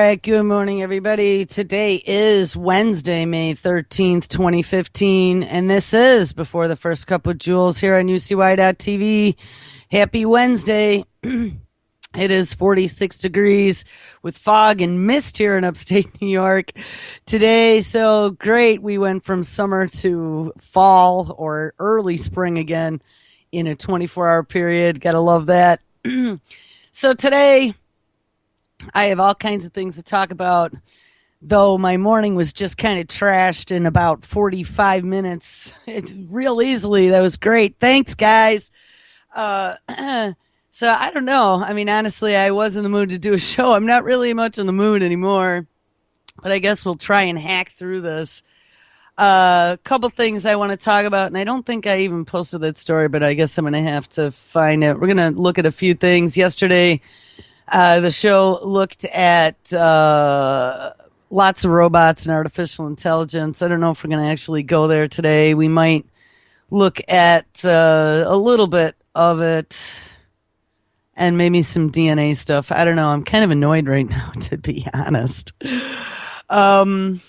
right, good morning, everybody. Today is Wednesday, May 13th, 2015, and this is Before the First Cup with Jules here on UCY.TV. Happy Wednesday. It is 46 degrees with fog and mist here in upstate New York today. So great. We went from summer to fall or early spring again in a 24-hour period. Gotta love that. So today, I have all kinds of things to talk about, though my morning was just kind of trashed in about 45 minutes. Real easily. That was great. Thanks, guys. So I don't know. I mean, honestly, I was in the mood to do a show. I'm not really much in the mood anymore, but I guess we'll try and hack through this. A couple things I want to talk about, and I don't think I even posted that story, but I guess I'm going to have to find it. We're going to look at a few things. Yesterday, the show looked at lots of robots and artificial intelligence. I don't know if we're going to actually go there today. We might look at a little bit of it and maybe some DNA stuff. I don't know. I'm kind of annoyed right now, to be honest. So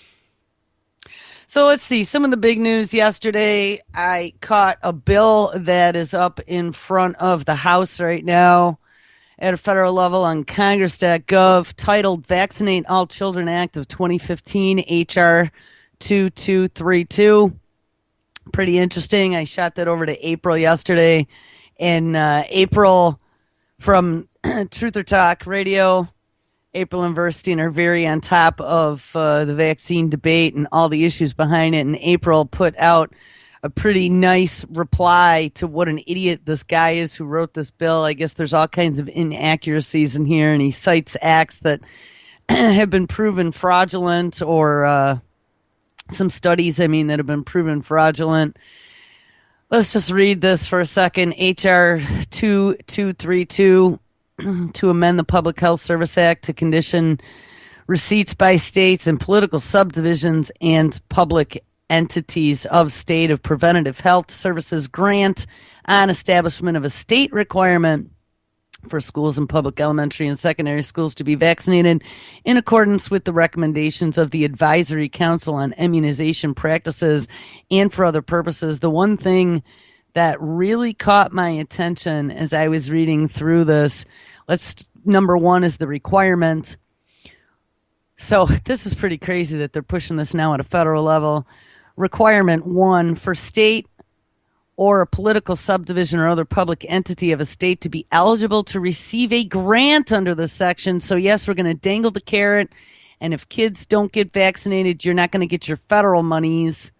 let's see. Some of the big news yesterday. I caught a bill that is up in front of the House right now at a federal level on Congress.gov, titled Vaccinate All Children Act of 2015, H.R. 2232. Pretty interesting. I shot that over to April yesterday. And April from Truth or Talk Radio, April and Verstein are very on top of the vaccine debate and all the issues behind it. And April put out a pretty nice reply to what an idiot this guy is who wrote this bill. I guess there's all kinds of inaccuracies in here, and he cites acts that have been proven fraudulent, or some studies, that have been proven fraudulent. Let's just read this for a second. H.R. 2232 to amend the Public Health Service Act to condition receipts by states and political subdivisions and public entities of state of preventative health services grant on establishment of a state requirement for schools and public elementary and secondary schools to be vaccinated in accordance with the recommendations of the Advisory Council on Immunization Practices and for other purposes. The one thing that really caught my attention as I was reading through this, number one is the requirement. So this is pretty crazy that they're pushing this now at a federal level. Requirement one, for state or a political subdivision or other public entity of a state to be eligible to receive a grant under this section. So yes, we're going to dangle the carrot, and if kids don't get vaccinated, you're not going to get your federal monies.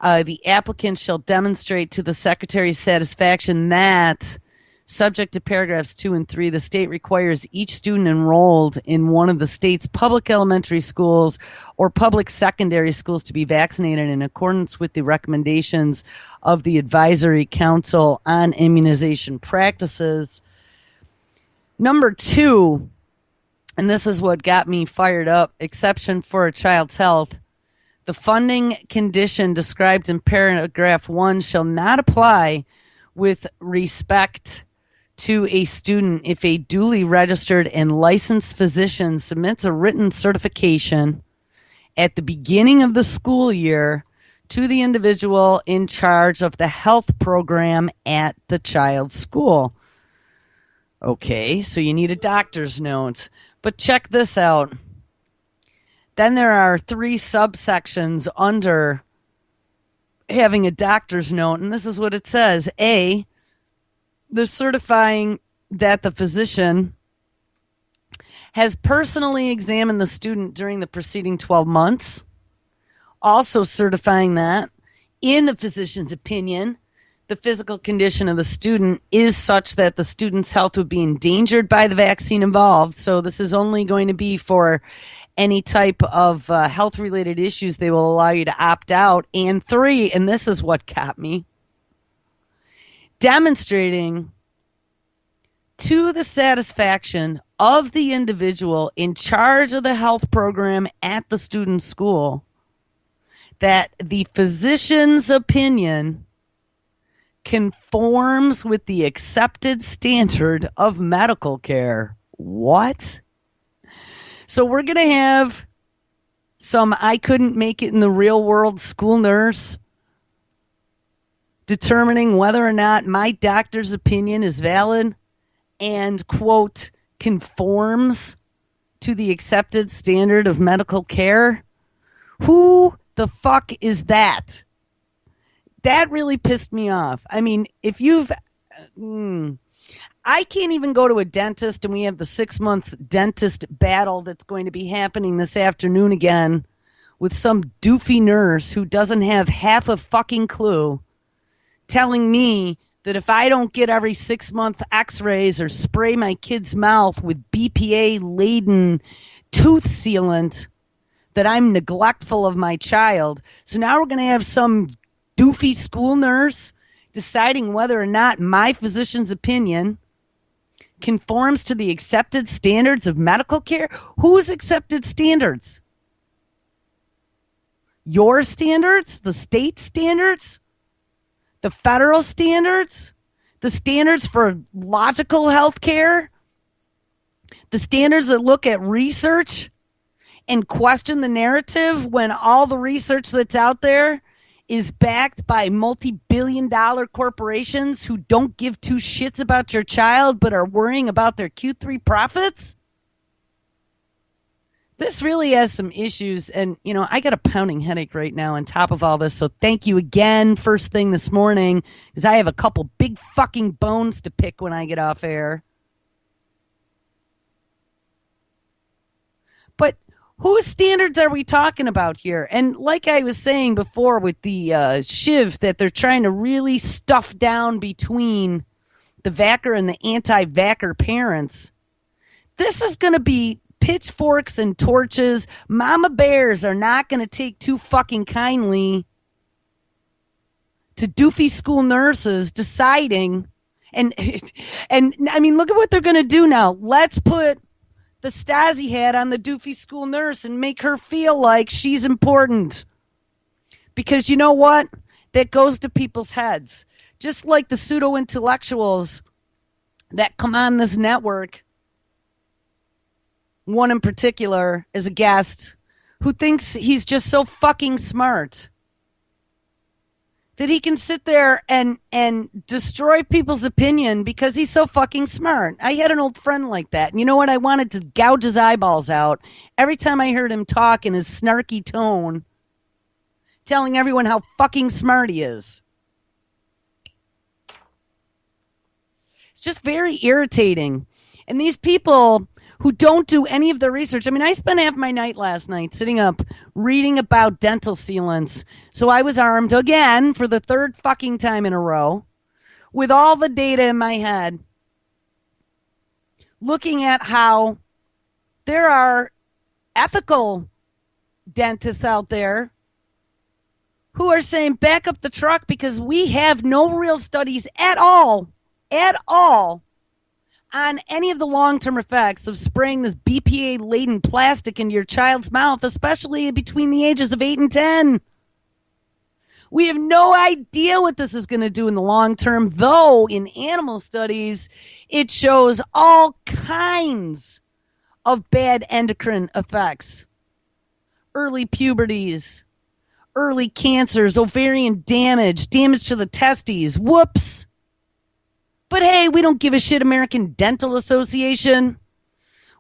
The applicant shall demonstrate to the Secretary's satisfaction that, subject to paragraphs 2 and 3, the state requires each student enrolled in one of the state's public elementary schools or public secondary schools to be vaccinated in accordance with the recommendations of the Advisory Council on Immunization Practices. Number 2, and this is what got me fired up, exception for a child's health. The funding condition described in paragraph 1 shall not apply with respect to a student if a duly registered and licensed physician submits a written certification at the beginning of the school year to the individual in charge of the health program at the child's school. Okay, so you need a doctor's note. But check this out. Then there are 3 subsections under having a doctor's note, and this is what it says. A, they're certifying that the physician has personally examined the student during the preceding 12 months. Also certifying that, in the physician's opinion, the physical condition of the student is such that the student's health would be endangered by the vaccine involved. So this is only going to be for any type of health-related issues. They will allow you to opt out. And 3, and this is what got me, demonstrating to the satisfaction of the individual in charge of the health program at the student's school that the physician's opinion conforms with the accepted standard of medical care. What? So we're going to have some I couldn't make it in the real world school nurse determining whether or not my doctor's opinion is valid and, quote, conforms to the accepted standard of medical care. Who the fuck is that? That really pissed me off. I mean, if you've... I can't even go to a dentist, and we have the 6-month dentist battle that's going to be happening this afternoon again with some doofy nurse who doesn't have half a fucking clue telling me that if I don't get every 6-month x-rays or spray my kid's mouth with BPA-laden tooth sealant, that I'm neglectful of my child. So now we're going to have some doofy school nurse deciding whether or not my physician's opinion conforms to the accepted standards of medical care. Whose accepted standards? Your standards? The state standards? The federal standards? The standards for logical health care? The standards that look at research and question the narrative when all the research that's out there is backed by multi-billion-dollar corporations who don't give two shits about your child but are worrying about their Q3 profits? This really has some issues, and, you know, I got a pounding headache right now on top of all this, so thank you again first thing this morning, because I have a couple big fucking bones to pick when I get off air. But whose standards are we talking about here? And like I was saying before with the shiv that they're trying to really stuff down between the vacker and the anti-vacker parents, this is going to be pitchforks and torches. Mama bears are not going to take too fucking kindly to doofy school nurses deciding. And I mean, look at what they're going to do now. Let's put the Stasi hat on the doofy school nurse and make her feel like she's important. Because you know what? That goes to people's heads. Just like the pseudo-intellectuals that come on this network, one in particular is a guest who thinks he's just so fucking smart that he can sit there and destroy people's opinion because he's so fucking smart. I had an old friend like that. And you know what? I wanted to gouge his eyeballs out every time I heard him talk in his snarky tone, telling everyone how fucking smart he is. It's just very irritating. And these people who don't do any of the research. I mean, I spent half my night last night sitting up reading about dental sealants. So I was armed again for the third fucking time in a row with all the data in my head, looking at how there are ethical dentists out there who are saying back up the truck because we have no real studies at all on any of the long-term effects of spraying this BPA-laden plastic into your child's mouth, especially between the ages of 8 and 10. We have no idea what this is going to do in the long term, though in animal studies, it shows all kinds of bad endocrine effects. Early puberties, early cancers, ovarian damage, damage to the testes. Whoops. But hey, we don't give a shit, American Dental Association.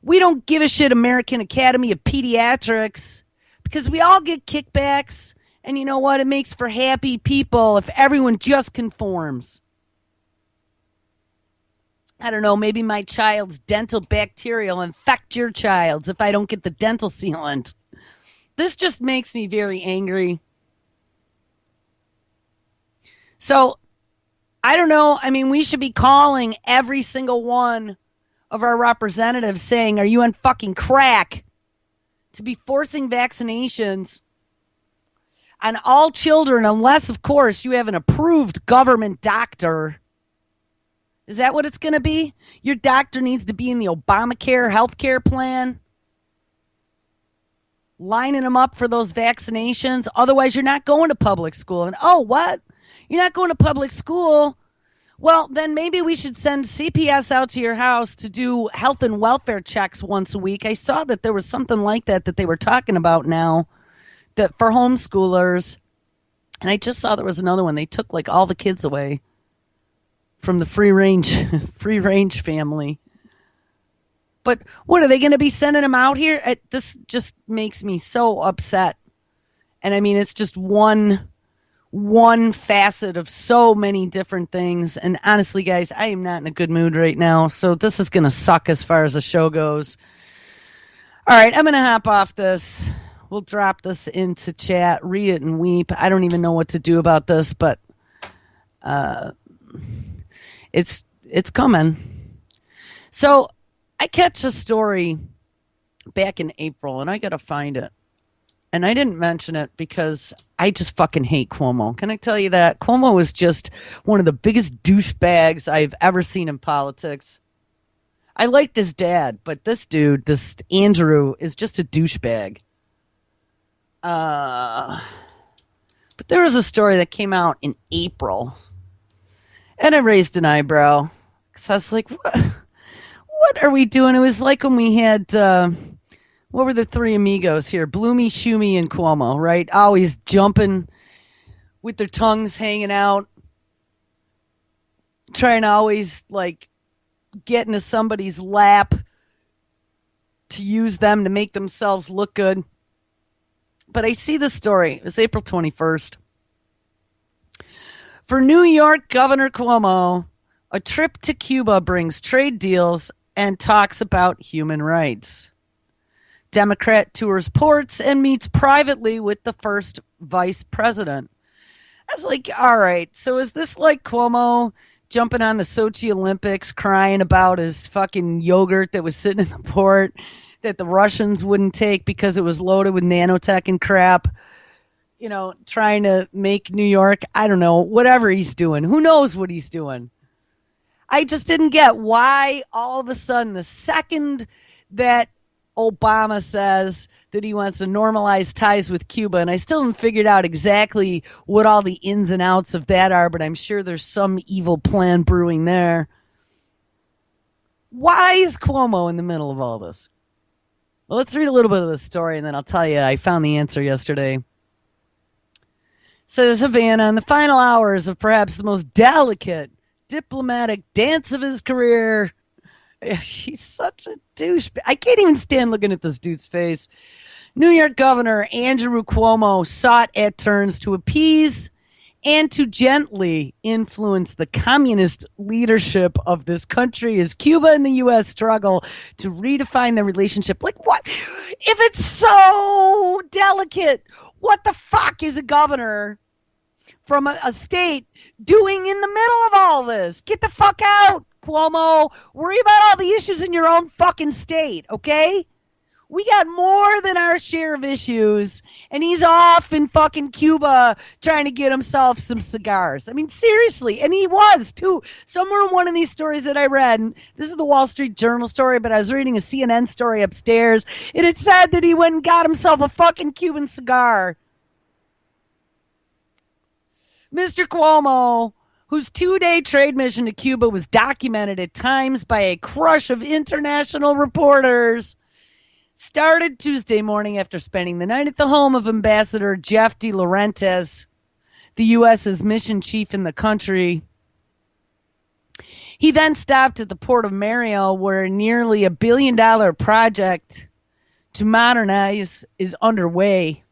We don't give a shit, American Academy of Pediatrics, because we all get kickbacks. And you know what? It makes for happy people if everyone just conforms. I don't know, maybe my child's dental bacteria will infect your child's if I don't get the dental sealant. This just makes me very angry. So, I don't know. I mean, we should be calling every single one of our representatives saying, are you on fucking crack to be forcing vaccinations on all children unless, of course, you have an approved government doctor? Is that what it's going to be? Your doctor needs to be in the Obamacare healthcare plan, lining them up for those vaccinations. Otherwise, you're not going to public school. And oh, what? You're not going to public school? Well, then maybe we should send CPS out to your house to do health and welfare checks once a week. I saw that there was something like that they were talking about now that for homeschoolers. And I just saw there was another one. They took like all the kids away from the free range free range family. But what are they going to be sending them out here? This just makes me so upset. And I mean, it's just one facet of so many different things. And honestly, guys, I am not in a good mood right now. So this is going to suck as far as the show goes. All right, I'm going to hop off this. We'll drop this into chat, read it and weep. I don't even know what to do about this, but it's coming. So I catch a story back in April, and I got to find it. And I didn't mention it because I just fucking hate Cuomo. Can I tell you that? Cuomo is just one of the biggest douchebags I've ever seen in politics. I liked his dad, but this dude, this Andrew, is just a douchebag. But there was a story that came out in April, and I raised an eyebrow because I was like, what are we doing? It was like when we had... what were the three amigos here? Bloomy, Shoomy, and Cuomo, right? Always jumping with their tongues hanging out, trying to always, like, get into somebody's lap to use them to make themselves look good. But I see the story. It was April 21st. For New York Governor Cuomo, a trip to Cuba brings trade deals and talks about human rights. Democrat tours ports and meets privately with the first vice president. I was like, all right, so is this like Cuomo jumping on the Sochi Olympics, crying about his fucking yogurt that was sitting in the port that the Russians wouldn't take because it was loaded with nanotech and crap? You know, trying to make New York, I don't know, whatever he's doing. Who knows what he's doing? I just didn't get why all of a sudden, the second that Obama says that he wants to normalize ties with Cuba, and I still haven't figured out exactly what all the ins and outs of that are, but I'm sure there's some evil plan brewing there. Why is Cuomo in the middle of all this? Well, let's read a little bit of the story, and then I'll tell you I found the answer yesterday. Says Havana, in the final hours of perhaps the most delicate diplomatic dance of his career, he's such a douche. I can't even stand looking at this dude's face. New York Governor Andrew Cuomo sought at turns to appease and to gently influence the communist leadership of this country as Cuba and the U.S. struggle to redefine the relationship. Like, what? If it's so delicate, what the fuck is a governor from a state doing in the middle of all this? Get the fuck out, Cuomo. Worry about all the issues in your own fucking state, okay? We got more than our share of issues, and he's off in fucking Cuba trying to get himself some cigars. I mean, seriously, and he was, too. Somewhere in one of these stories that I read, and this is the Wall Street Journal story, but I was reading a CNN story upstairs, and it said that he went and got himself a fucking Cuban cigar. Mr. Cuomo, whose 2-day trade mission to Cuba was documented at times by a crush of international reporters, started Tuesday morning after spending the night at the home of Ambassador Jeff De Laurentiis, the U.S.'s mission chief in the country. He then stopped at the port of Mariel, where nearly $1 billion project to modernize is underway.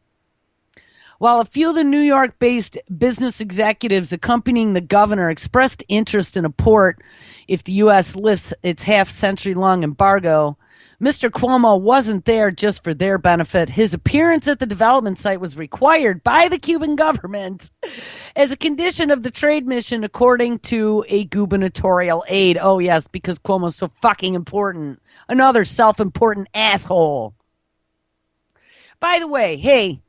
While a few of the New York-based business executives accompanying the governor expressed interest in a port if the U.S. lifts its half-century-long embargo, Mr. Cuomo wasn't there just for their benefit. His appearance at the development site was required by the Cuban government as a condition of the trade mission, according to a gubernatorial aide. Oh, yes, because Cuomo's so fucking important. Another self-important asshole. By the way, hey,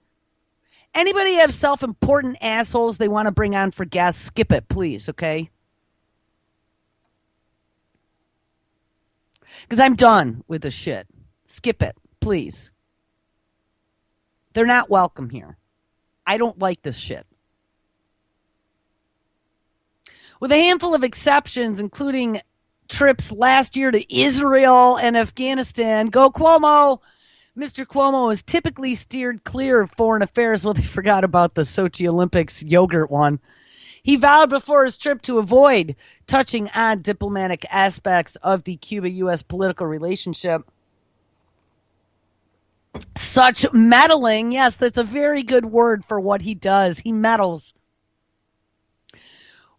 anybody have self-important assholes they want to bring on for guests? Skip it, please, okay? Because I'm done with this shit. Skip it, please. They're not welcome here. I don't like this shit. with a handful of exceptions, including trips last year to Israel and Afghanistan. Go Cuomo! Mr. Cuomo is typically steered clear of foreign affairs. Well, they forgot about the Sochi Olympics yogurt one. He vowed before his trip to avoid touching on diplomatic aspects of the Cuba-U.S. political relationship. Such meddling. Yes, that's a very good word for what he does. He meddles.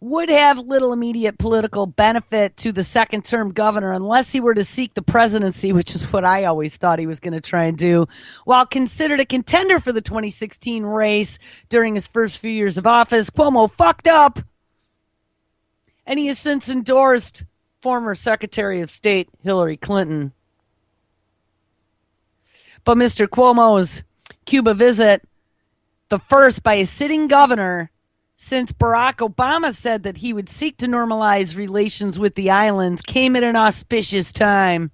Would have little immediate political benefit to the second-term governor unless he were to seek the presidency, which is what I always thought he was going to try and do, while considered a contender for the 2016 race during his first few years of office. Cuomo fucked up, and he has since endorsed former Secretary of State Hillary Clinton. But Mr. Cuomo's Cuba visit, the first by a sitting governor since Barack Obama said that he would seek to normalize relations with the islands, came at an auspicious time.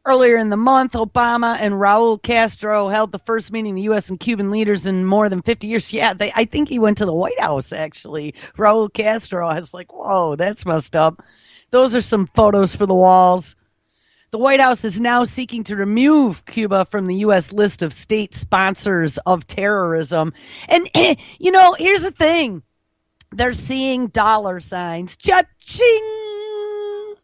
Earlier in the month, Obama and Raul Castro held the first meeting of the U.S. and Cuban leaders in more than 50 years. Yeah, I think he went to the White House, actually. Raul Castro. I was like, whoa, that's messed up. Those are some photos for the walls. The White House is now seeking to remove Cuba from the U.S. list of state sponsors of terrorism. And, here's the thing. They're seeing dollar signs. Cha-ching!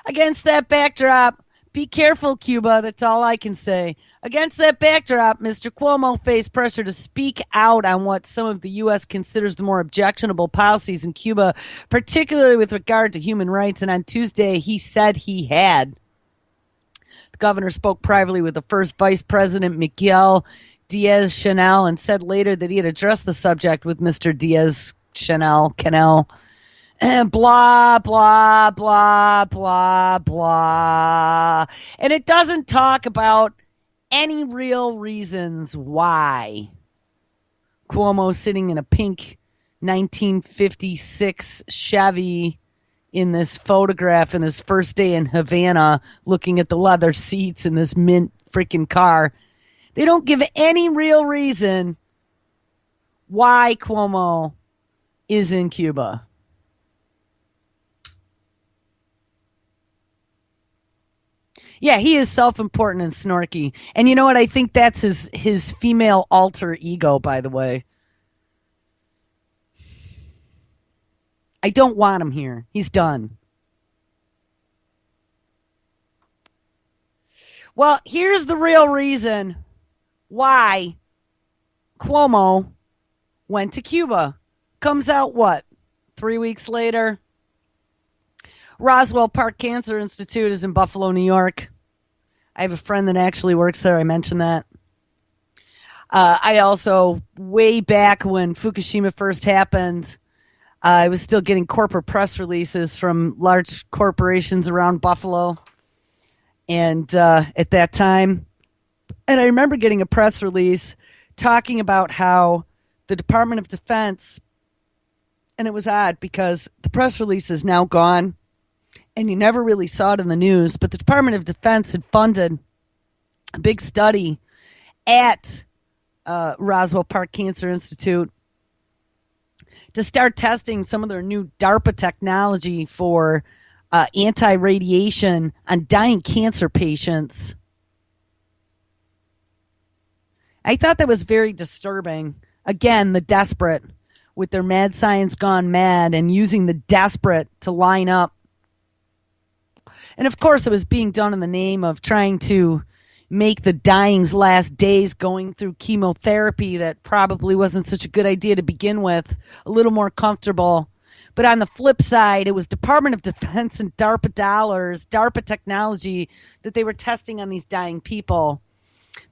Against that backdrop, be careful, Cuba. That's all I can say. Against that backdrop, Mr. Cuomo faced pressure to speak out on what some of the U.S. considers the more objectionable policies in Cuba, particularly with regard to human rights. And on Tuesday, he said he had. The governor spoke privately with the first vice president, Miguel Diaz-Canel, and said later that he had addressed the subject with Mr. Diaz-Canel. And blah, blah, blah, blah, blah. And it doesn't talk about any real reasons why Cuomo sitting in a pink 1956 Chevy in this photograph in his first day in Havana, looking at the leather seats in this mint freaking car. They don't give any real reason why Cuomo is in Cuba. Yeah, he is self-important and snarky. And you know what? I think that's his female alter ego, by the way. I don't want him here. He's done. Well, here's the real reason why Cuomo went to Cuba. Comes out what? 3 weeks later? Roswell Park Cancer Institute is in Buffalo, New York. I have a friend that actually works there. I mentioned that. I also, way back when Fukushima first happened, I was still getting corporate press releases from large corporations around Buffalo. And at that time, and I remember getting a press release talking about how the Department of Defense, and it was odd because the press release is now gone, and you never really saw it in the news, but the Department of Defense had funded a big study at Roswell Park Cancer Institute to start testing some of their new DARPA technology for anti-radiation on dying cancer patients. I thought that was very disturbing. Again, the desperate, with their mad science gone mad and using the desperate to line up. And of course, it was being done in the name of trying to make the dying's last days going through chemotherapy that probably wasn't such a good idea to begin with, a little more comfortable. But on the flip side, it was Department of Defense and DARPA dollars, DARPA technology that they were testing on these dying people.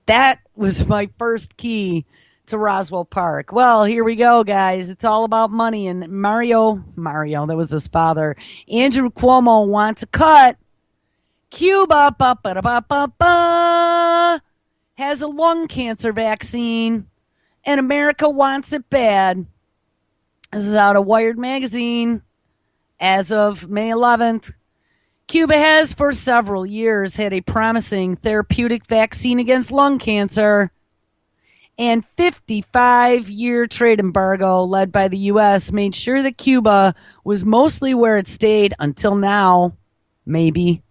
That was my first key to Roswell Park. Well, here we go, guys. It's all about money. And Mario, that was his father, Andrew Cuomo wants a cut. Cuba has a lung cancer vaccine, and America wants it bad. This is out of Wired magazine as of May 11th. Cuba has for several years had a promising therapeutic vaccine against lung cancer, and 55-year trade embargo led by the U.S. made sure that Cuba was mostly where it stayed until now, maybe.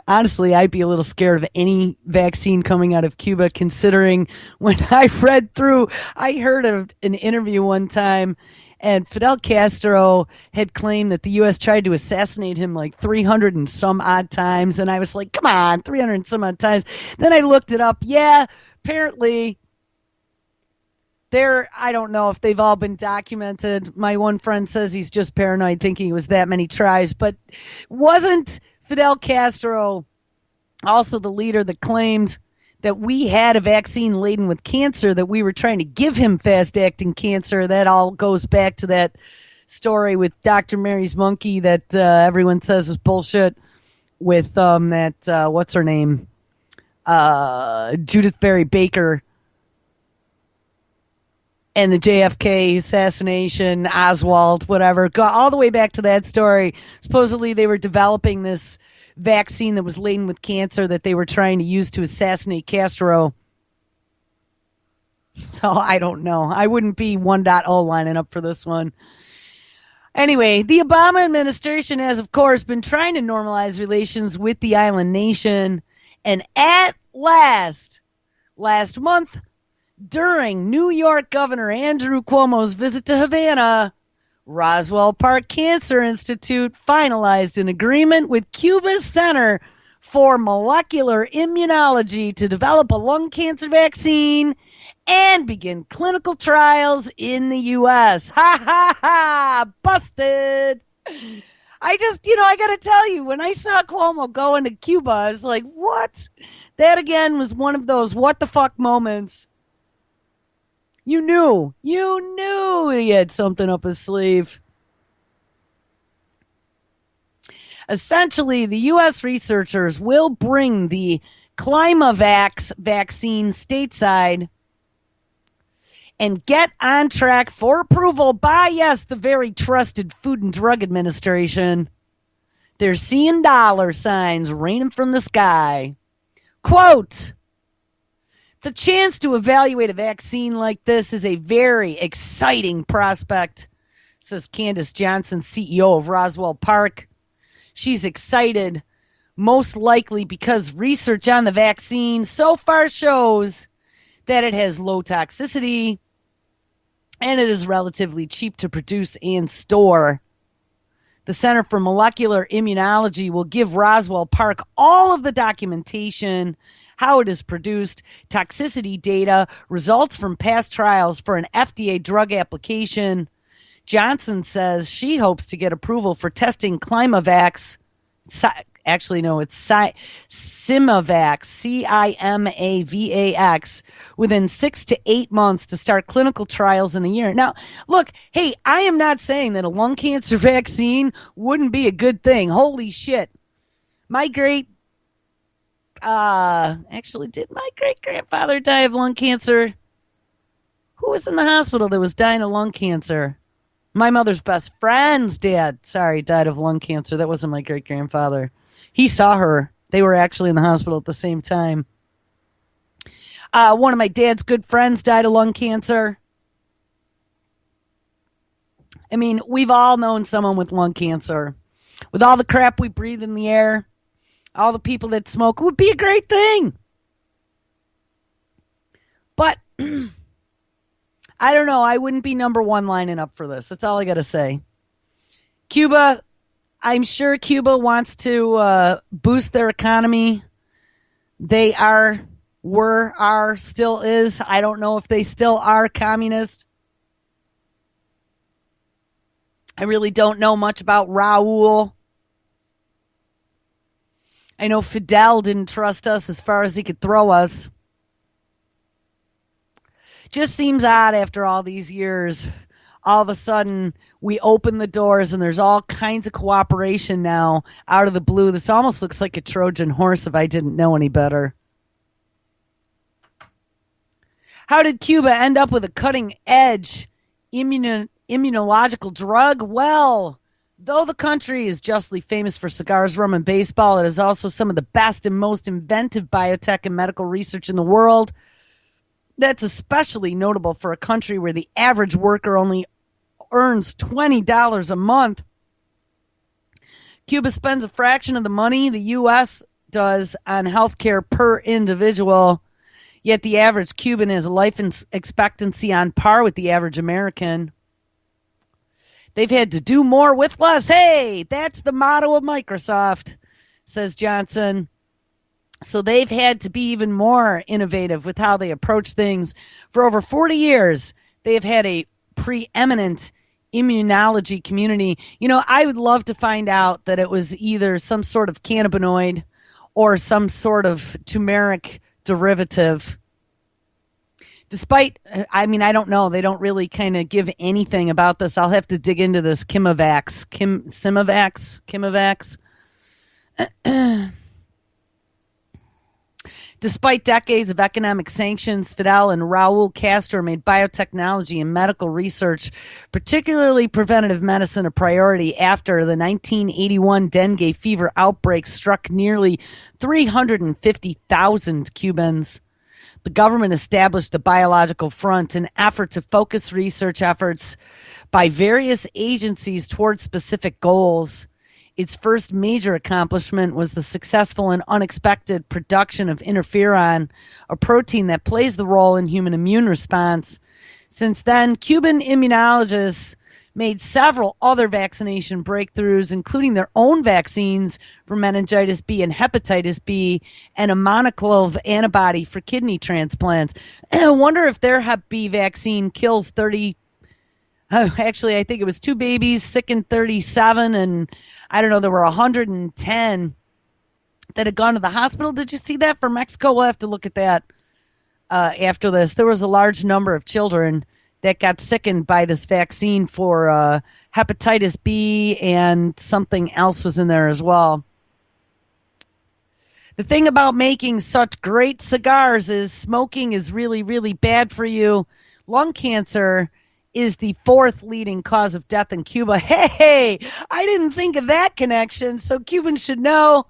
Honestly, I'd be a little scared of any vaccine coming out of Cuba, considering when I read through, I heard of an interview one time, and Fidel Castro had claimed that the U.S. tried to assassinate him like 300 and some odd times. And I was like, come on, 300 and some odd times. Then I looked it up. Yeah, apparently I don't know if they've all been documented. My one friend says he's just paranoid thinking it was that many tries, but wasn't Fidel Castro also the leader that claimed that we had a vaccine laden with cancer, that we were trying to give him fast-acting cancer? That all goes back to that story with Dr. Mary's monkey that everyone says is bullshit with what's her name? Judith Barry Baker and the JFK assassination, Oswald, whatever. Go all the way back to that story. Supposedly they were developing this vaccine that was laden with cancer that they were trying to use to assassinate Castro. So I don't know. I wouldn't be 1.0 lining up for this one. Anyway, the Obama administration has, of course, been trying to normalize relations with the island nation. And at last month, during New York Governor Andrew Cuomo's visit to Havana, Roswell Park Cancer Institute finalized an agreement with Cuba's Center for Molecular Immunology to develop a lung cancer vaccine and begin clinical trials in the U.S. Ha ha ha! Busted! I got to tell you, when I saw Cuomo go into Cuba, I was like, what? That again was one of those what the fuck moments. You knew he had something up his sleeve. Essentially, the U.S. researchers will bring the ClimaVax vaccine stateside and get on track for approval by, yes, the very trusted Food and Drug Administration. They're seeing dollar signs raining from the sky. Quote, the chance to evaluate a vaccine like this is a very exciting prospect, says Candace Johnson, CEO of Roswell Park. She's excited, most likely because research on the vaccine so far shows that it has low toxicity and it is relatively cheap to produce and store. The Center for Molecular Immunology will give Roswell Park all of the documentation, how it is produced, toxicity data, results from past trials for an FDA drug application. Johnson says she hopes to get approval for testing ClimaVax. Actually, no, it's SimaVax, CIMAVAX, within 6 to 8 months to start clinical trials in a year. Now, look, hey, I am not saying that a lung cancer vaccine wouldn't be a good thing. Holy shit. Did my great-grandfather die of lung cancer? Who was in the hospital that was dying of lung cancer? My mother's best friend's dad, died of lung cancer. That wasn't my great-grandfather. He saw her. They were actually in the hospital at the same time. One of my dad's good friends died of lung cancer. I mean, we've all known someone with lung cancer. With all the crap we breathe in the air, all the people that smoke, it would be a great thing. But I don't know. I wouldn't be number one lining up for this. That's all I got to say. Cuba, I'm sure Cuba wants to boost their economy. They still is. I don't know if they still are communist. I really don't know much about Raul. I know Fidel didn't trust us as far as he could throw us. Just seems odd after all these years. All of a sudden, we open the doors and there's all kinds of cooperation now out of the blue. This almost looks like a Trojan horse if I didn't know any better. How did Cuba end up with a cutting-edge immunological drug? Well, Though the country is justly famous for cigars, rum, and baseball, it is also some of the best and most inventive biotech and medical research in the world. That's especially notable for a country where the average worker only earns $20 a month. Cuba spends a fraction of the money the U.S. does on healthcare per individual, yet the average Cuban has a life expectancy on par with the average American. They've had to do more with less. Hey, that's the motto of Microsoft, says Johnson. So they've had to be even more innovative with how they approach things. For over 40 years, they have had a preeminent immunology community. You know, I would love to find out that it was either some sort of cannabinoid or some sort of turmeric derivative. Despite, I mean, I don't know. They don't really kind of give anything about this. I'll have to dig into this Kimavax. Despite decades of economic sanctions, Fidel and Raul Castro made biotechnology and medical research, particularly preventative medicine, a priority after the 1981 dengue fever outbreak struck nearly 350,000 Cubans. The government established the Biological Front, an effort to focus research efforts by various agencies towards specific goals. Its first major accomplishment was the successful and unexpected production of interferon, a protein that plays the role in human immune response. Since then, Cuban immunologists made several other vaccination breakthroughs, including their own vaccines for meningitis B and hepatitis B, and a monoclonal antibody for kidney transplants. I wonder if their Hep B vaccine kills 30. Actually, I think it was 2 babies, sickened 37, and I don't know, there were 110 that had gone to the hospital. Did you see that for Mexico? We'll have to look at that after this. There was a large number of children that got sickened by this vaccine for hepatitis B, and something else was in there as well. The thing about making such great cigars is smoking is really, really bad for you. Lung cancer is the 4th leading cause of death in Cuba. Hey, I didn't think of that connection, so Cubans should know.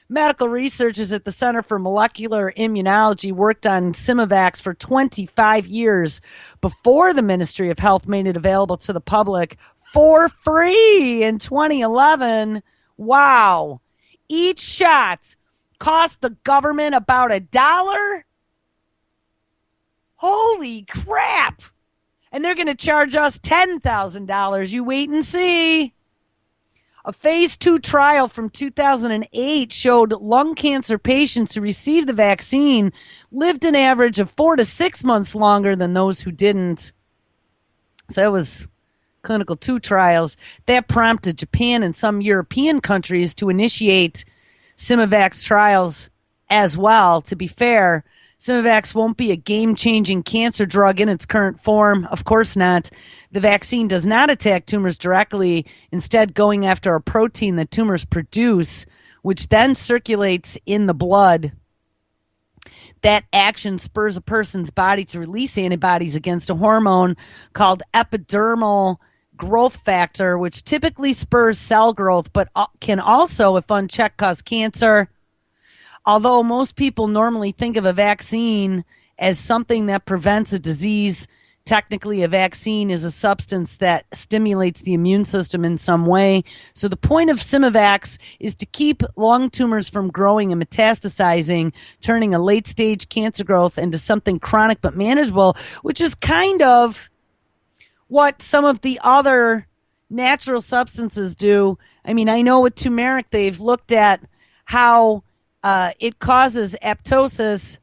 Medical researchers at the Center for Molecular Immunology worked on SaneVax for 25 years before the Ministry of Health made it available to the public for free in 2011. Wow. Each shot cost the government about $1. Holy crap. And they're going to charge us $10,000. You wait and see. A phase 2 trial from 2008 showed lung cancer patients who received the vaccine lived an average of 4 to 6 months longer than those who didn't. So that was clinical 2 trials. That prompted Japan and some European countries to initiate SaneVax trials as well. To be fair, SaneVax won't be a game-changing cancer drug in its current form. Of course not. The vaccine does not attack tumors directly, instead going after a protein that tumors produce, which then circulates in the blood. That action spurs a person's body to release antibodies against a hormone called epidermal growth factor, which typically spurs cell growth, but can also, if unchecked, cause cancer. Although most people normally think of a vaccine as something that prevents a disease, technically a vaccine is a substance that stimulates the immune system in some way. So the point of SaneVax is to keep lung tumors from growing and metastasizing, turning a late-stage cancer growth into something chronic but manageable, which is kind of what some of the other natural substances do. I mean, I know with turmeric, they've looked at how it causes apoptosis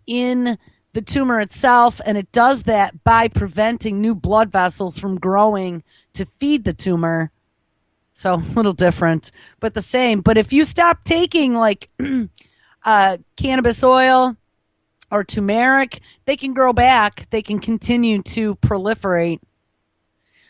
in the tumor itself, and it does that by preventing new blood vessels from growing to feed the tumor. So a little different, but the same. But if you stop taking like cannabis oil or turmeric, they can grow back. They can continue to proliferate.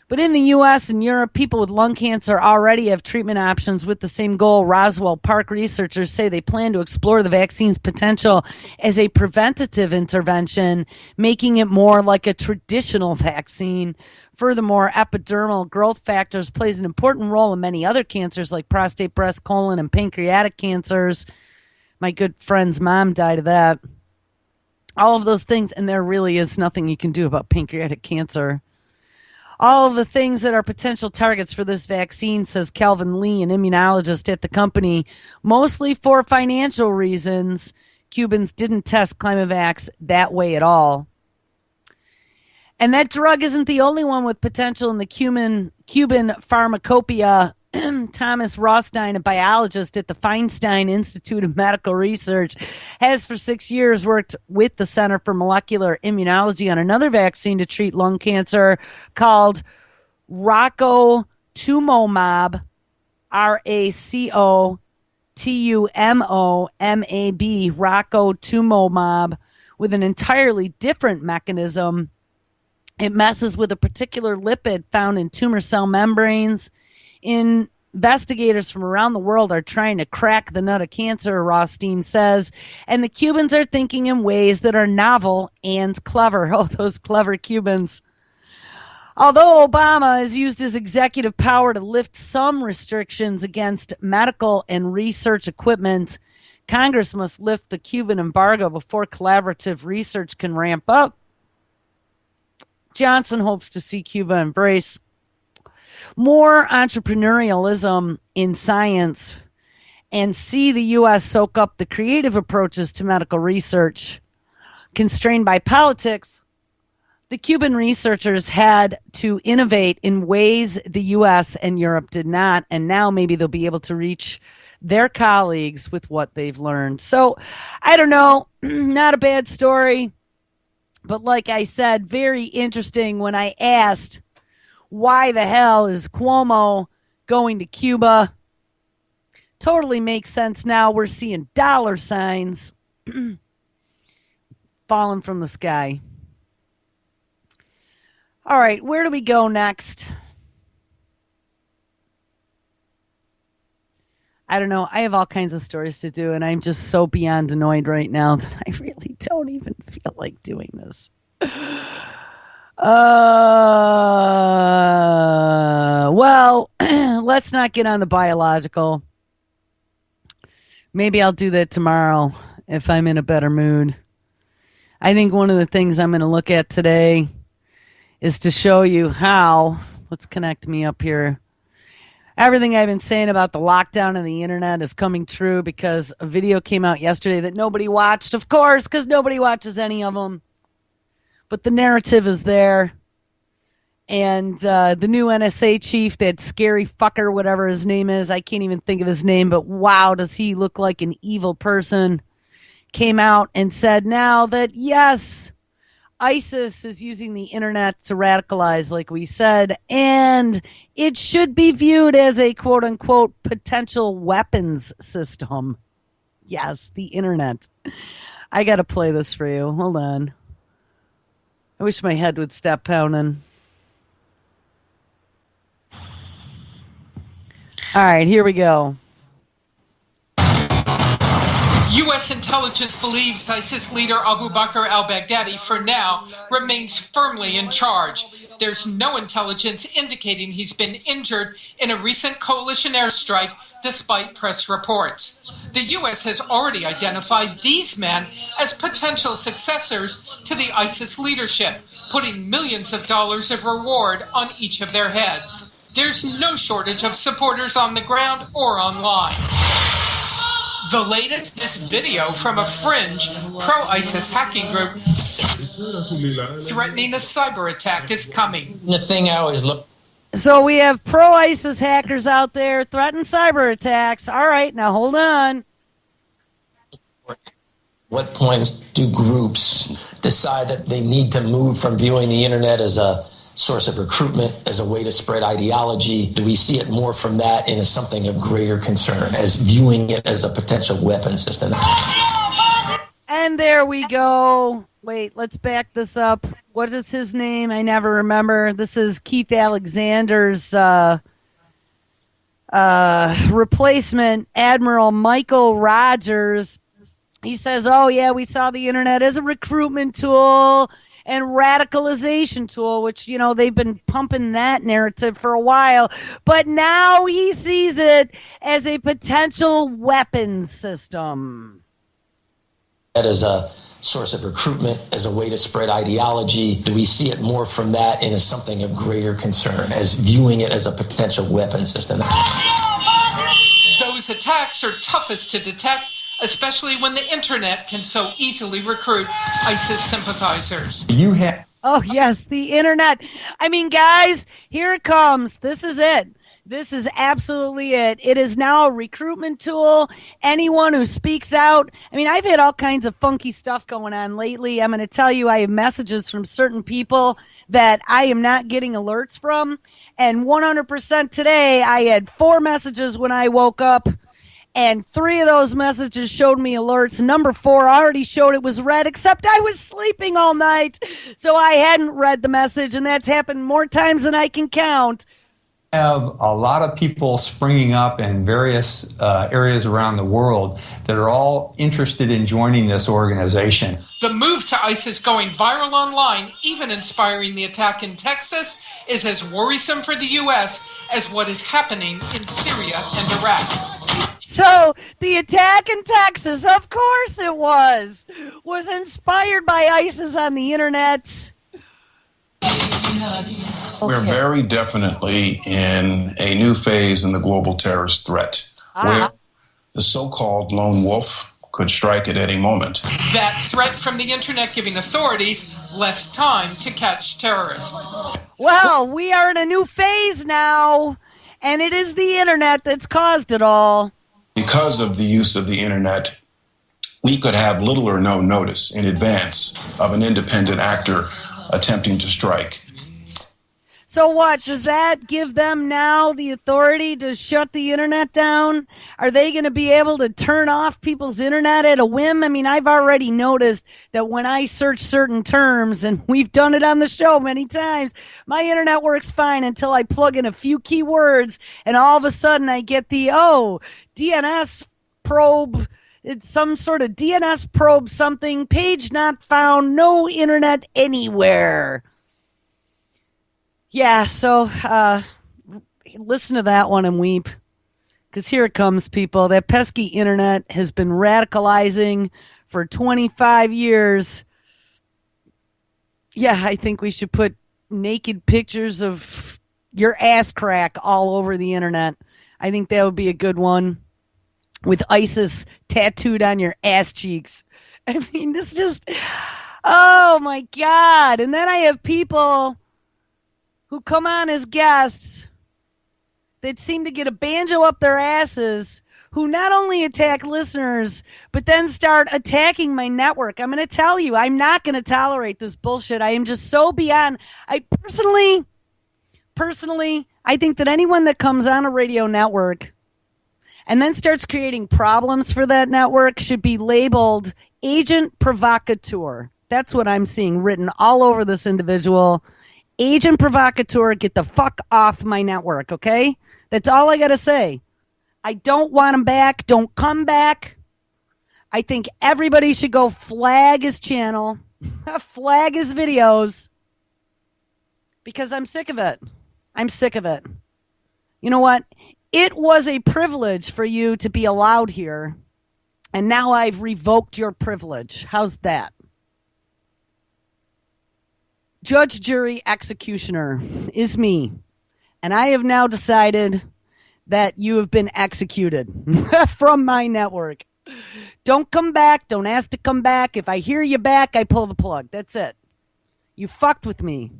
But in the U.S. and Europe, people with lung cancer already have treatment options with the same goal. Roswell Park researchers say they plan to explore the vaccine's potential as a preventative intervention, making it more like a traditional vaccine. Furthermore, epidermal growth factors plays an important role in many other cancers like prostate, breast, colon, and pancreatic cancers. My good friend's mom died of that. All of those things, and there really is nothing you can do about pancreatic cancer. All of the things that are potential targets for this vaccine, says Calvin Lee, an immunologist at the company, mostly for financial reasons. Cubans didn't test SaneVax that way at all. And that drug isn't the only one with potential in the Cuban pharmacopoeia. Thomas Rothstein, a biologist at the Feinstein Institute of Medical Research, has for 6 years worked with the Center for Molecular Immunology on another vaccine to treat lung cancer called Racotumomab, Racotumomab, Racotumomab, with an entirely different mechanism. It messes with a particular lipid found in tumor cell membranes. Investigators from around the world are trying to crack the nut of cancer, Rothstein says, and the Cubans are thinking in ways that are novel and clever. Oh, those clever Cubans. Although Obama has used his executive power to lift some restrictions against medical and research equipment, Congress must lift the Cuban embargo before collaborative research can ramp up. Johnson hopes to see Cuba embrace more entrepreneurialism in science and see the U.S. soak up the creative approaches to medical research. Constrained by politics, the Cuban researchers had to innovate in ways the U.S. and Europe did not, and now maybe they'll be able to reach their colleagues with what they've learned. So, I don't know, not a bad story. But like I said, very interesting when I asked, why the hell is Cuomo going to Cuba? Totally makes sense now. We're seeing dollar signs falling from the sky. All right, where do we go next? I don't know. I have all kinds of stories to do, and I'm just so beyond annoyed right now that I really don't even feel like doing this. Well, let's not get on the biological. Maybe I'll do that tomorrow if I'm in a better mood. I think one of the things I'm going to look at today is to show you how, let's connect me up here. Everything I've been saying about the lockdown and the internet is coming true because a video came out yesterday that nobody watched, of course, because nobody watches any of them. But the narrative is there. And the new NSA chief, that scary fucker, whatever his name is, I can't even think of his name, but wow, does he look like an evil person, came out and said now that, yes, ISIS is using the internet to radicalize, like we said, and it should be viewed as a quote-unquote potential weapons system. Yes, the internet. I got to play this for you. Hold on. I wish my head would stop pounding. All right, here we go. U.S. intelligence believes ISIS leader Abu Bakr al-Baghdadi, for now, remains firmly in charge. There's no intelligence indicating he's been injured in a recent coalition airstrike, despite press reports. The U.S. has already identified these men as potential successors to the ISIS leadership, putting millions of dollars of reward on each of their heads. There's no shortage of supporters on the ground or online. The latest, this video from a fringe pro-ISIS hacking group threatening a cyber attack is coming. The thing I always look. So we have pro-ISIS hackers out there threatening cyber attacks. All right, now hold on. What points do groups decide that they need to move from viewing the internet as a source of recruitment, as a way to spread ideology? Do we see it more from that into something of greater concern, as viewing it as a potential weapon system? And there we go. Wait, let's back this up. What is his name? I never remember. This is Keith Alexander's replacement, Admiral Michael Rogers. He says, oh, yeah, we saw the internet as a recruitment tool, and radicalization tool, which, you know, they've been pumping that narrative for a while. But now he sees it as a potential weapons system. That as a source of recruitment, as a way to spread ideology? Do we see it more from that and as something of greater concern, as viewing it as a potential weapon system? Those attacks are toughest to detect, especially when the internet can so easily recruit ISIS sympathizers. Oh, yes, the internet. I mean, guys, here it comes. This is it. This is absolutely it. It is now a recruitment tool. Anyone who speaks out. I mean, I've had all kinds of funky stuff going on lately. I'm going to tell you, I have messages from certain people that I am not getting alerts from. And 100% today, I had 4 messages when I woke up. And 3 of those messages showed me alerts. Number 4 already showed it was red, except I was sleeping all night. So I hadn't read the message. And that's happened more times than I can count. Have a lot of people springing up in various areas around the world that are all interested in joining this organization. The move to ISIS going viral online, even inspiring the attack in Texas, is as worrisome for the U.S. as what is happening in Syria and Iraq. So the attack in Texas, of course it was inspired by ISIS on the internet. We're very definitely in a new phase in the global terrorist threat, where the so-called lone wolf could strike at any moment. That threat from the internet giving authorities less time to catch terrorists. Well, we are in a new phase now, and it is the internet that's caused it all. Because of the use of the internet, we could have little or no notice in advance of an independent actor attempting to strike. So what, does that give them now the authority to shut the internet down? Are they going to be able to turn off people's internet at a whim? I mean, I've already noticed that when I search certain terms, and we've done it on the show many times, my internet works fine until I plug in a few keywords, and all of a sudden I get the, DNS probe. It's some sort of DNS probe something, page not found, no internet anywhere. Yeah, so listen to that one and weep. Because here it comes, people. That pesky internet has been radicalizing for 25 years. Yeah, I think we should put naked pictures of your ass crack all over the internet. I think that would be a good one. With ISIS tattooed on your ass cheeks. I mean, this just, oh my God. And then I have people who come on as guests that seem to get a banjo up their asses, who not only attack listeners, but then start attacking my network. I'm going to tell you, I'm not going to tolerate this bullshit. I am just so beyond. I personally, I think that anyone that comes on a radio network and then starts creating problems for that network should be labeled agent provocateur. That's what I'm seeing written all over this individual. Agent provocateur, get the fuck off my network, okay? That's all I got to say. I don't want him back. Don't come back. I think everybody should go flag his channel, flag his videos, because I'm sick of it. I'm sick of it. You know what? It was a privilege for you to be allowed here, and now I've revoked your privilege. How's that? Judge, jury, executioner is me, and I have now decided that you have been executed from my network. Don't come back. Don't ask to come back. If I hear you back, I pull the plug. That's it. You fucked with me.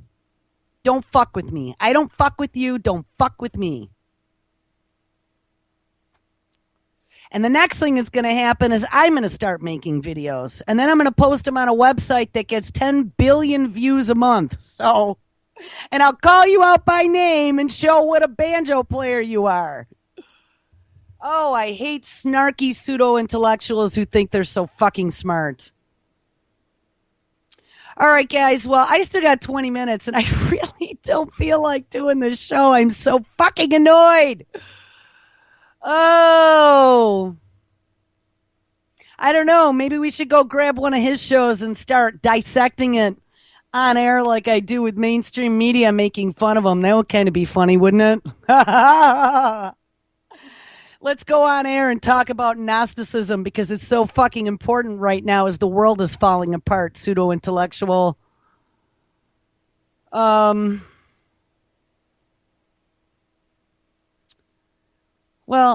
Don't fuck with me. I don't fuck with you. Don't fuck with me. And the next thing that's going to happen is I'm going to start making videos. And then I'm going to post them on a website that gets 10 billion views a month. So, and I'll call you out by name and show what a banjo player you are. Oh, I hate snarky pseudo-intellectuals who think they're so fucking smart. All right, guys. Well, I still got 20 minutes, and I really don't feel like doing this show. I'm so fucking annoyed. Oh, I don't know. Maybe we should go grab one of his shows and start dissecting it on air like I do with mainstream media making fun of them. That would kind of be funny, wouldn't it? Let's go on air and talk about Gnosticism because it's so fucking important right now as the world is falling apart, pseudo-intellectual. Well,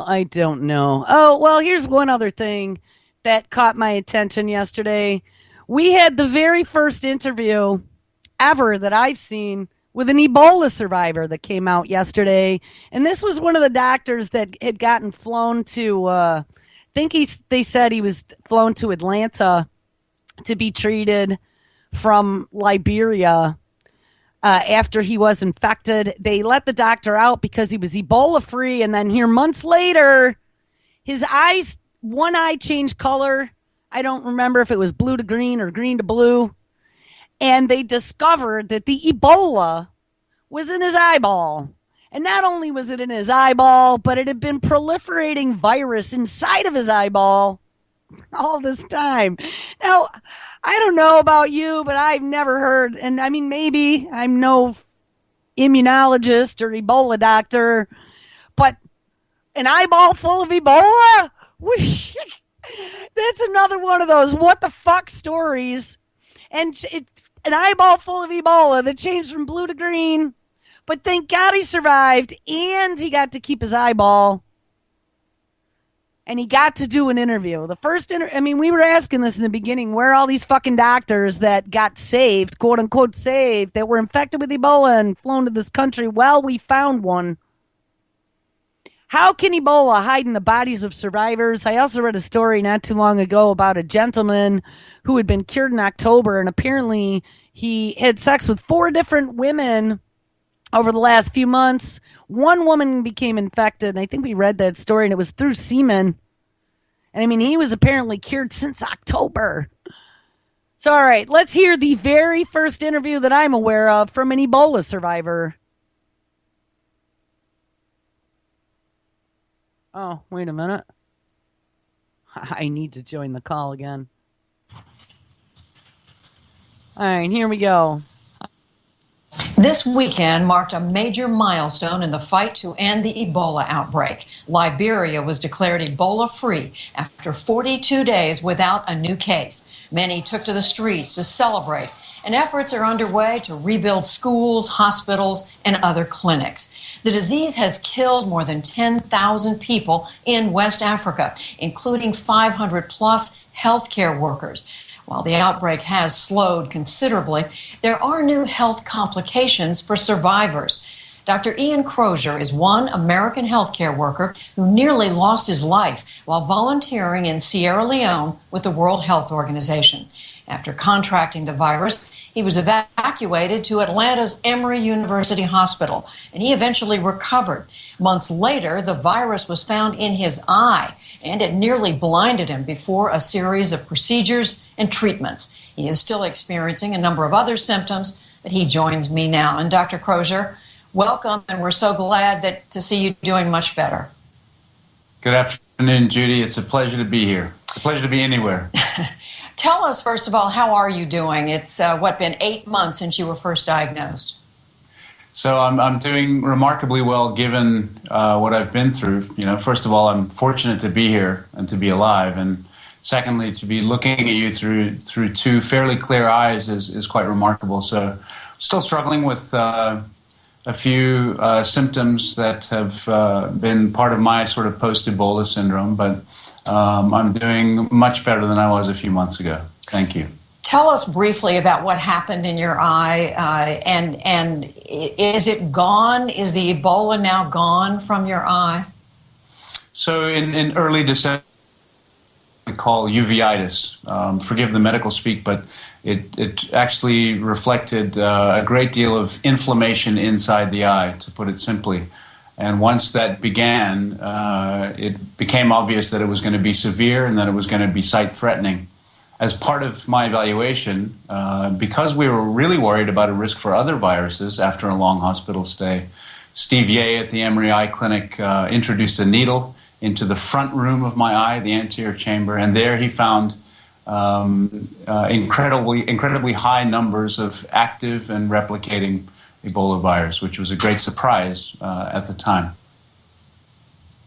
I don't know. Oh, well, here's one other thing that caught my attention yesterday. We had the very first interview ever that I've seen with an Ebola survivor that came out yesterday. And this was one of the doctors that had gotten flown to, they said he was flown to Atlanta to be treated from Liberia after he was infected. They let the doctor out because he was Ebola free. And then here months later, his eyes, one eye changed color. I don't remember if it was blue to green or green to blue. And they discovered that the Ebola was in his eyeball. And not only was it in his eyeball, but it had been proliferating virus inside of his eyeball all this time. Now, I don't know about you, but I've never heard, and I mean, maybe I'm no immunologist or Ebola doctor, but an eyeball full of Ebola? That's another one of those what the fuck stories. And an eyeball full of Ebola that changed from blue to green. But thank God he survived and he got to keep his eyeball. And he got to do an interview. The first we were asking this in the beginning. Where are all these fucking doctors that got saved, quote unquote saved, that were infected with Ebola and flown to this country? Well, we found one. How can Ebola hide in the bodies of survivors? I also read a story not too long ago about a gentleman who had been cured in October, and apparently he had sex with 4 different women over the last few months. One woman became infected, and I think we read that story, and it was through semen. And I mean, he was apparently cured since October. So, all right, let's hear the very first interview that I'm aware of from an Ebola survivor. Oh, wait a minute. I need to join the call again. All right, here we go. This weekend marked a major milestone in the fight to end the Ebola outbreak. Liberia was declared Ebola-free after 42 days without a new case. Many took to the streets to celebrate, and efforts are underway to rebuild schools, hospitals, and other clinics. The disease has killed more than 10,000 people in West Africa, including 500-plus healthcare workers. While the outbreak has slowed considerably, there are new health complications for survivors. Dr. Ian Crozier is one American healthcare worker who nearly lost his life while volunteering in Sierra Leone with the World Health Organization. After contracting the virus, he was evacuated to Atlanta's Emory University Hospital, and he eventually recovered. Months later, the virus was found in his eye, and it nearly blinded him before a series of procedures and treatments. He is still experiencing a number of other symptoms, but he joins me now. And Dr. Crozier, welcome, and we're so glad to see you doing much better. Good afternoon, Judy. It's a pleasure to be here. It's a pleasure to be anywhere. Tell us, first of all, how are you doing? It's, been 8 months since you were first diagnosed? So I'm doing remarkably well given what I've been through. You know, first of all, I'm fortunate to be here and to be alive. And secondly, to be looking at you through 2 fairly clear eyes is quite remarkable. So still struggling with a few symptoms that have been part of my sort of post-Ebola syndrome, but I'm doing much better than I was a few months ago. Thank you. Tell us briefly about what happened in your eye, and is it gone? Is the Ebola now gone from your eye? So in early December, we call uveitis. Forgive the medical speak, but it actually reflected a great deal of inflammation inside the eye, to put it simply. And once that began, it became obvious that it was going to be severe and that it was going to be sight-threatening. As part of my evaluation, because we were really worried about a risk for other viruses after a long hospital stay, Steve Ye at the Emory Eye Clinic introduced a needle into the front room of my eye, the anterior chamber, and there he found incredibly high numbers of active and replicating Ebola virus, which was a great surprise at the time.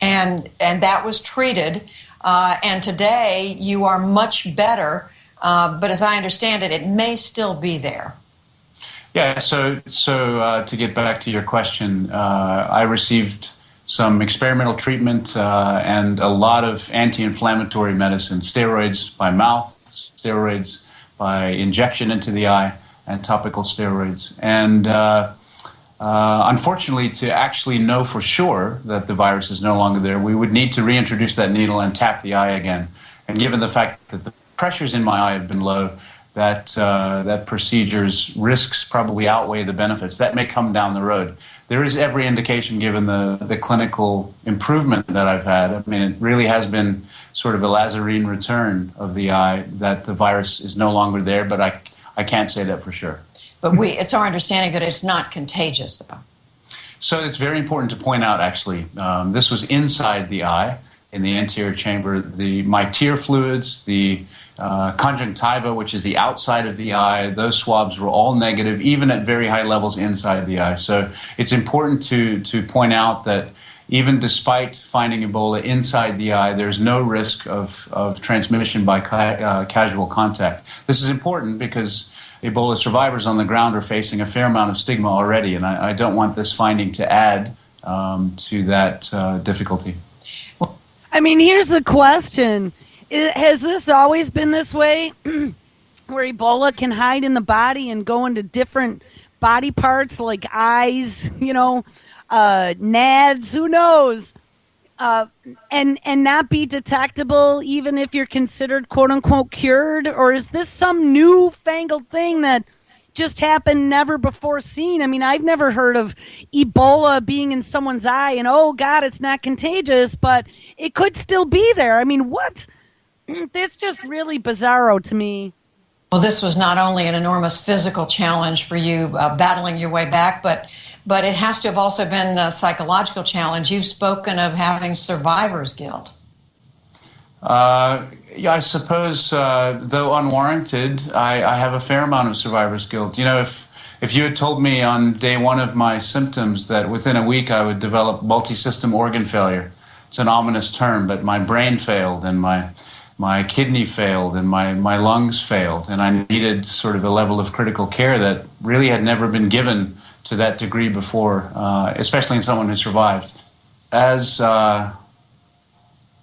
And that was treated, and today you are much better, but as I understand it, it may still be there. Yeah, so to get back to your question, I received some experimental treatment and a lot of anti-inflammatory medicine, steroids by mouth, steroids by injection into the eye, and topical steroids. And unfortunately, to actually know for sure that the virus is no longer there, we would need to reintroduce that needle and tap the eye again. And given the fact that the pressures in my eye have been low, that procedure's risks probably outweigh the benefits. That may come down the road. There is every indication, given the clinical improvement that I've had. I mean, it really has been sort of a Lazarine return of the eye, that the virus is no longer there, but I can't say that for sure. But it's our understanding that it's not contagious, though. So it's very important to point out, actually, this was inside the eye, in the anterior chamber. My tear fluids, the conjunctiva, which is the outside of the eye, those swabs were all negative, even at very high levels inside the eye. So it's important to point out that even despite finding Ebola inside the eye, there's no risk of transmission by casual contact. This is important because Ebola survivors on the ground are facing a fair amount of stigma already, and I don't want this finding to add to that difficulty. I mean, here's the question. Has this always been this way, where Ebola can hide in the body and go into different body parts like eyes, nads, who knows, and not be detectable even if you're considered quote-unquote cured? Or is this some newfangled thing that just happened, never before seen? I mean, I've never heard of Ebola being in someone's eye and, oh, God, it's not contagious, but it could still be there. I mean, what? That's just really bizarro to me. Well, this was not only an enormous physical challenge for you battling your way back, but it has to have also been a psychological challenge. You've spoken of having survivor's guilt. Yeah, I suppose, though unwarranted, I have a fair amount of survivor's guilt. You know, if you had told me on day one of my symptoms that within a week I would develop multi-system organ failure, it's an ominous term, but my brain failed and my kidney failed and my lungs failed, and I needed sort of a level of critical care that really had never been given to that degree before, especially in someone who survived. As I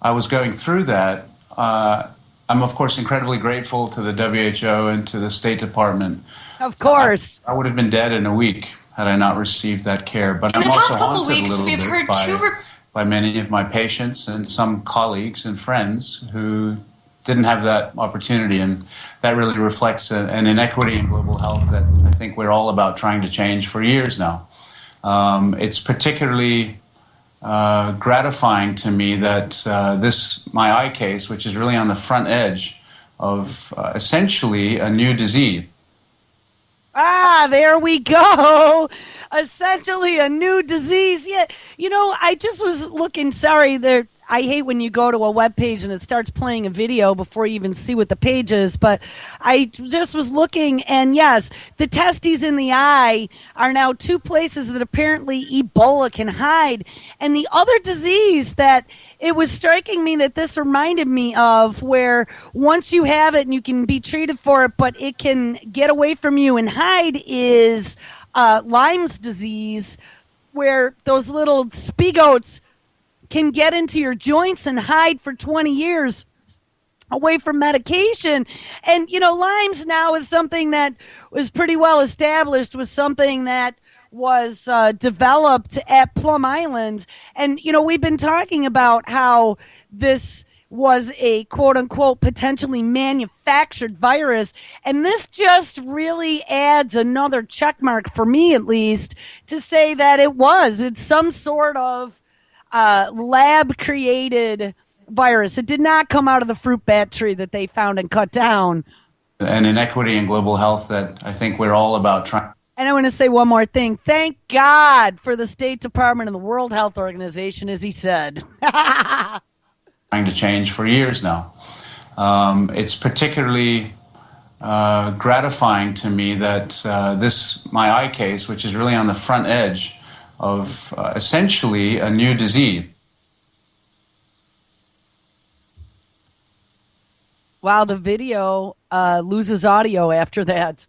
was going through that, I'm, of course, incredibly grateful to the WHO and to the State Department. Of course. I would have been dead in a week had I not received that care. But I'm also haunted a little bit by many of my patients and some colleagues and friends who didn't have that opportunity. And that really reflects an inequity in global health that I think we're all about trying to change for years now. It's particularly gratifying to me that my eye case, which is really on the front edge of essentially a new disease. Ah, there we go. Essentially a new disease. Yeah, I just was looking, sorry, I hate when you go to a web page and it starts playing a video before you even see what the page is, but I just was looking, and yes, the testes in the eye are now two places that apparently Ebola can hide. And the other disease that it was striking me that this reminded me of, where once you have it and you can be treated for it, but it can get away from you and hide, is Lyme's disease, where those little speegoats can get into your joints and hide for 20 years away from medication. And, Lyme's now is something that was pretty well established, was something that was developed at Plum Island. And, we've been talking about how this was a quote-unquote potentially manufactured virus. And this just really adds another check mark, for me at least, to say that it's some sort of lab-created virus. It did not come out of the fruit bat tree that they found and cut down. An inequity in global health that I think we're all about trying. And I want to say one more thing. Thank God for the State Department and the World Health Organization, as he said. Trying to change for years now. It's particularly gratifying to me that my eye case, which is really on the front edge of essentially a new disease. Wow, the video loses audio after that.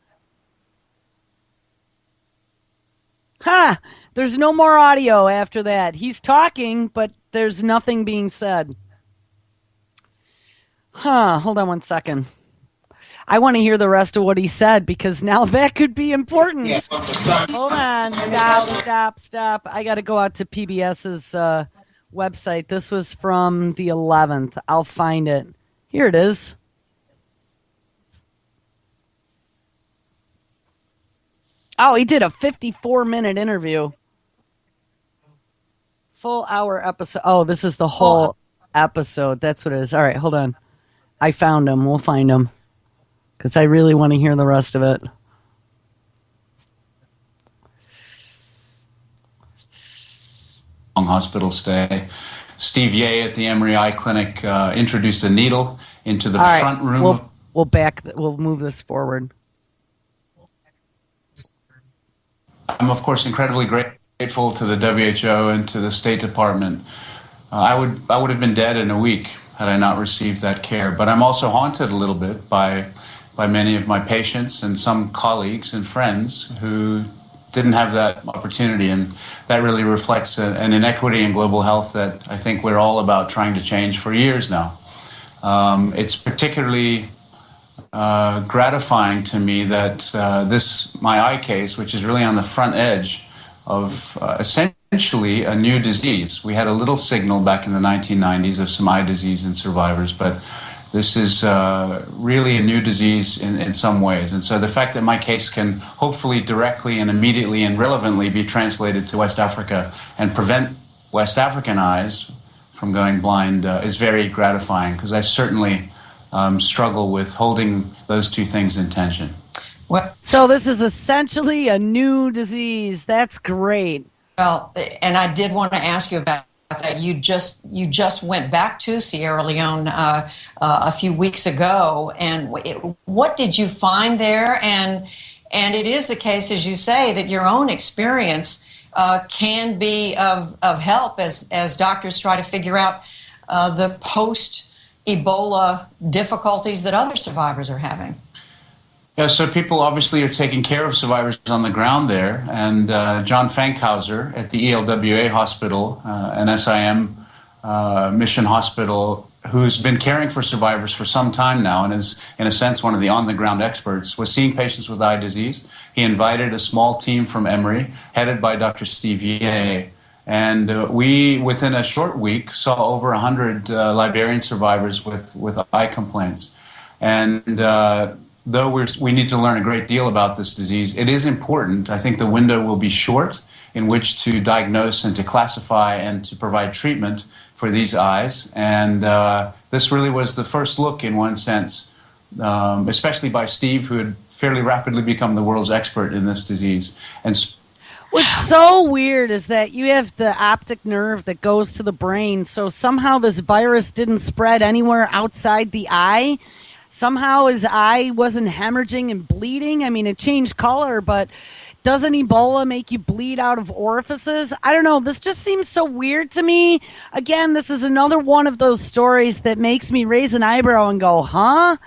Ha! There's no more audio after that. He's talking, but there's nothing being said. Hold on one second. I want to hear the rest of what he said because now that could be important. Yeah. Hold on. Stop. I got to go out to PBS's website. This was from the 11th. I'll find it. Here it is. Oh, he did a 54-minute interview. Full hour episode. Oh, this is the whole episode. That's what it is. All right, hold on. I found him. We'll find him. Because I really want to hear the rest of it. Long hospital stay. Steve Ye at the Emory Eye Clinic introduced a needle into the front room. We'll move this forward. I'm, of course, incredibly grateful to the WHO and to the State Department. I would have been dead in a week had I not received that care. But I'm also haunted a little bit by many of my patients and some colleagues and friends who didn't have that opportunity. And that really reflects an inequity in global health that I think we're all about trying to change for years now. It's particularly gratifying to me that my eye case, which is really on the front edge of essentially a new disease. We had a little signal back in the 1990s of some eye disease in survivors, but this is really a new disease in some ways. And so the fact that my case can hopefully directly and immediately and relevantly be translated to West Africa and prevent West African eyes from going blind is very gratifying, because I certainly struggle with holding those two things in tension. So this is essentially a new disease. That's great. Well, and I did want to ask you about that. You just went back to Sierra Leone a few weeks ago, and what did you find there? And it is the case, as you say, that your own experience can be of help as doctors try to figure out the post-Ebola difficulties that other survivors are having. Yeah, so people obviously are taking care of survivors on the ground there, and John Fankhauser at the ELWA hospital, an SIM mission hospital, who's been caring for survivors for some time now and is, in a sense, one of the on-the-ground experts, was seeing patients with eye disease. He invited a small team from Emory, headed by Dr. Steve Ye, and we, within a short week, saw over 100 Liberian survivors with eye complaints. And though we need to learn a great deal about this disease, it is important. I think the window will be short in which to diagnose and to classify and to provide treatment for these eyes. And this really was the first look, in one sense, especially by Steve, who had fairly rapidly become the world's expert in this disease. And what's so weird is that you have the optic nerve that goes to the brain, so somehow this virus didn't spread anywhere outside the eye. Somehow his eye wasn't hemorrhaging and bleeding. I mean, it changed color, but doesn't Ebola make you bleed out of orifices? I don't know. This just seems so weird to me. Again, this is another one of those stories that makes me raise an eyebrow and go, huh?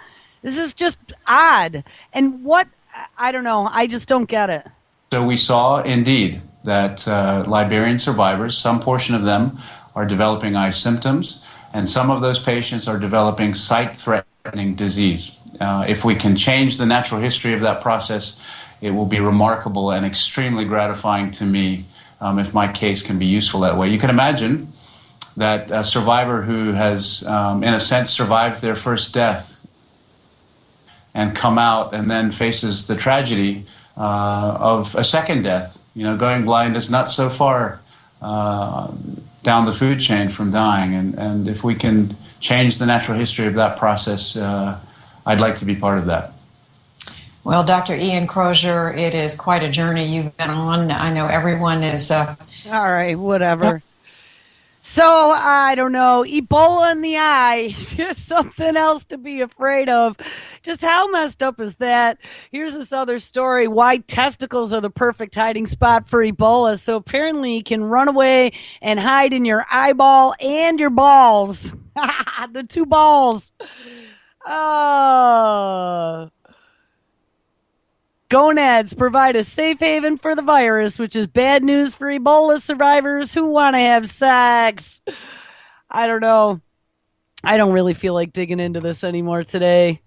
This is just odd. And I don't know. I just don't get it. So we saw, indeed, that Liberian survivors, some portion of them are developing eye symptoms, and some of those patients are developing sight-threatening disease. If we can change the natural history of that process, it will be remarkable and extremely gratifying to me if my case can be useful that way. You can imagine that a survivor who has, in a sense, survived their first death and come out and then faces the tragedy of a second death. You know, going blind is not so far down the food chain from dying. And if we can change the natural history of that process, I'd like to be part of that. Well, Dr. Ian Crozier, it is quite a journey you've been on. I know everyone is... All right, whatever. So, I don't know, Ebola in the eye is something else to be afraid of. Just how messed up is that? Here's this other story why testicles are the perfect hiding spot for Ebola. So, apparently, you can run away and hide in your eyeball and your balls. The two balls. Oh. Gonads provide a safe haven for the virus, which is bad news for Ebola survivors who want to have sex. I don't know. I don't really feel like digging into this anymore today.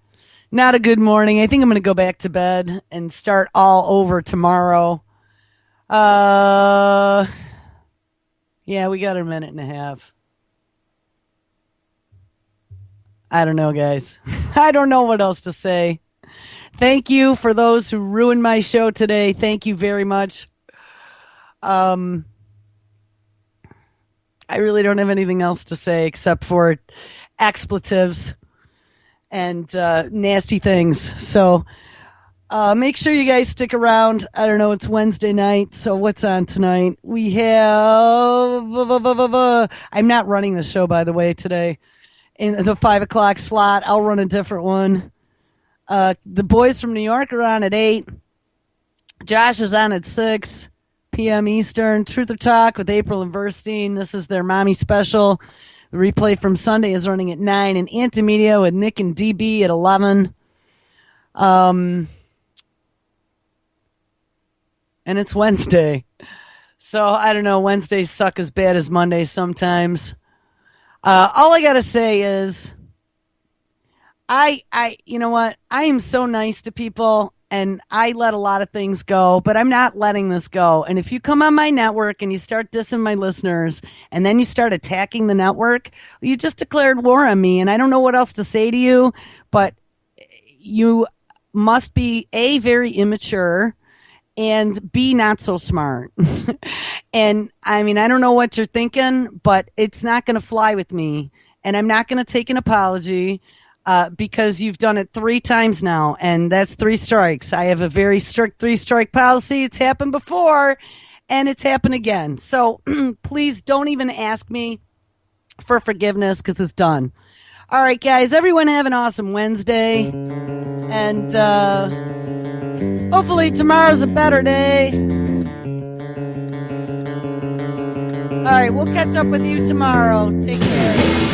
Not a good morning. I think I'm going to go back to bed and start all over tomorrow. Yeah, we got a minute and a half. I don't know, guys. I don't know what else to say. Thank you for those who ruined my show today. Thank you very much. I really don't have anything else to say except for expletives and nasty things. So make sure you guys stick around. I don't know, it's Wednesday night, so what's on tonight? We have... I'm not running the show, by the way, today. In the 5 o'clock slot, I'll run a different one. The boys from New York are on at 8. Josh is on at 6 p.m. Eastern. Truth or Talk with April and Verstein. This is their mommy special. The replay from Sunday is running at 9. And Antimedia with Nick and DB at 11. And it's Wednesday. So, I don't know. Wednesdays suck as bad as Mondays sometimes. All I got to say is... you know what? I am so nice to people and I let a lot of things go, but I'm not letting this go. And if you come on my network and you start dissing my listeners and then you start attacking the network, you just declared war on me. And I don't know what else to say to you, but you must be A, very immature and B, not so smart. And I mean, I don't know what you're thinking, but it's not going to fly with me. And I'm not going to take an apology. Because you've done it 3 times now, and that's 3 strikes. I have a very strict 3-strike policy. It's happened before, and it's happened again. So please don't even ask me for forgiveness because it's done. All right, guys, everyone have an awesome Wednesday, and hopefully tomorrow's a better day. All right, we'll catch up with you tomorrow. Take care.